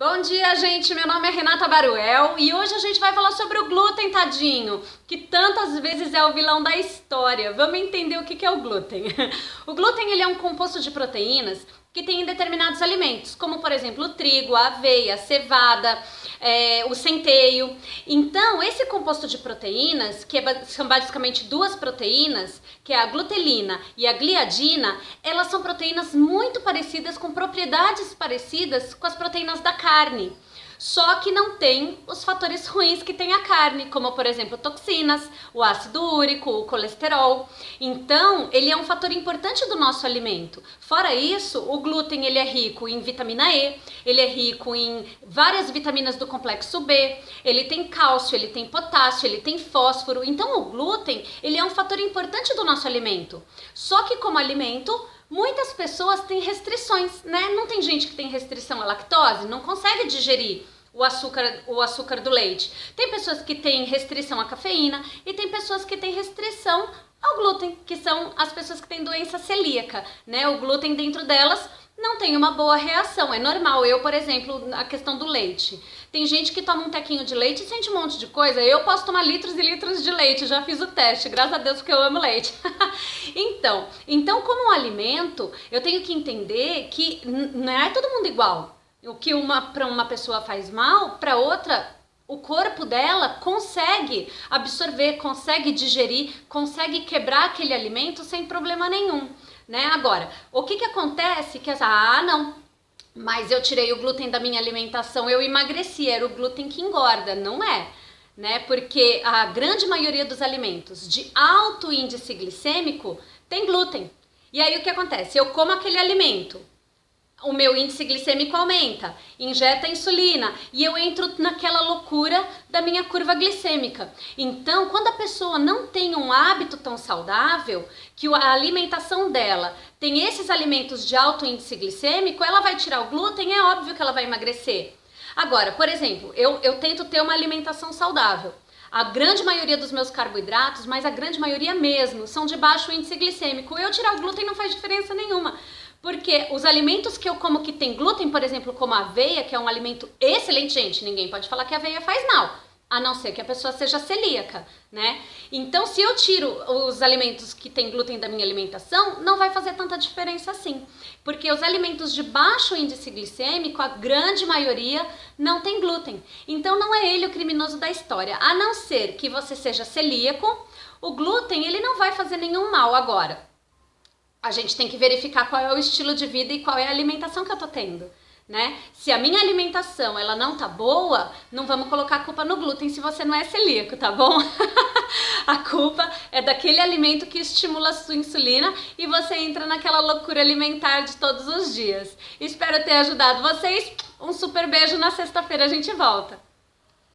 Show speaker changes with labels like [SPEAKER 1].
[SPEAKER 1] Bom dia, gente! Meu nome é Renata Baruel e hoje a gente vai falar sobre o glúten, tadinho, que tantas vezes é o vilão da história. Vamos entender o que é o glúten. O glúten ele é um composto de proteínas que tem em determinados alimentos, como por exemplo o trigo, a aveia, a cevada, o centeio. Então, esse composto de proteínas, são basicamente duas proteínas, que é a glutelina e a gliadina, elas são proteínas muito parecidas, com propriedades parecidas com as proteínas da carne. Só que não tem os fatores ruins que tem a carne, como por exemplo toxinas, o ácido úrico, o colesterol. Então, ele é um fator importante do nosso alimento. Fora isso, o glúten ele é rico em vitamina E, ele é rico em várias vitaminas do complexo B, ele tem cálcio, ele tem potássio, ele tem fósforo. Então, o glúten ele é um fator importante do nosso alimento. Só que como alimento, muitas pessoas têm restrições, né? Não tem gente que tem restrição à lactose, não consegue digerir o açúcar do leite. Tem pessoas que têm restrição à cafeína e tem pessoas que têm restrição ao glúten, que são as pessoas que têm doença celíaca, né? O glúten dentro delas não tem uma boa reação, é normal. Eu, por exemplo, a questão do leite. Tem gente que toma um tequinho de leite e sente um monte de coisa. Eu posso tomar litros e litros de leite, já fiz o teste, graças a Deus, porque eu amo leite. Então, como um alimento, eu tenho que entender que não é todo mundo igual. O que para uma pessoa faz mal, para outra, o corpo dela consegue absorver, consegue digerir, consegue quebrar aquele alimento sem problema nenhum, né? Agora, o que acontece? Não, mas eu tirei o glúten da minha alimentação, eu emagreci, era o glúten que engorda. Não é, né? Porque a grande maioria dos alimentos de alto índice glicêmico tem glúten. E aí o que acontece? Eu como aquele alimento, o meu índice glicêmico aumenta, injeta insulina e eu entro naquela loucura da minha curva glicêmica. Então, quando a pessoa não tem um hábito tão saudável, que a alimentação dela tem esses alimentos de alto índice glicêmico, ela vai tirar o glúten, é óbvio que ela vai emagrecer. Agora, por exemplo, eu tento ter uma alimentação saudável. A grande maioria dos meus carboidratos, mas a grande maioria mesmo, são de baixo índice glicêmico. Eu tirar o glúten não faz diferença nenhuma. Porque os alimentos que eu como que tem glúten, por exemplo, como a aveia, que é um alimento excelente, gente, ninguém pode falar que a aveia faz mal, a não ser que a pessoa seja celíaca, né? Então, se eu tiro os alimentos que tem glúten da minha alimentação, não vai fazer tanta diferença assim. Porque os alimentos de baixo índice glicêmico, a grande maioria, não tem glúten. Então, não é ele o criminoso da história. A não ser que você seja celíaco, o glúten ele não vai fazer nenhum mal agora. A gente tem que verificar qual é o estilo de vida e qual é a alimentação que eu tô tendo, né? Se a minha alimentação ela não tá boa, não vamos colocar a culpa no glúten se você não é celíaco, tá bom? A culpa é daquele alimento que estimula a sua insulina e você entra naquela loucura alimentar de todos os dias. Espero ter ajudado vocês. Um super beijo, na sexta-feira a gente volta.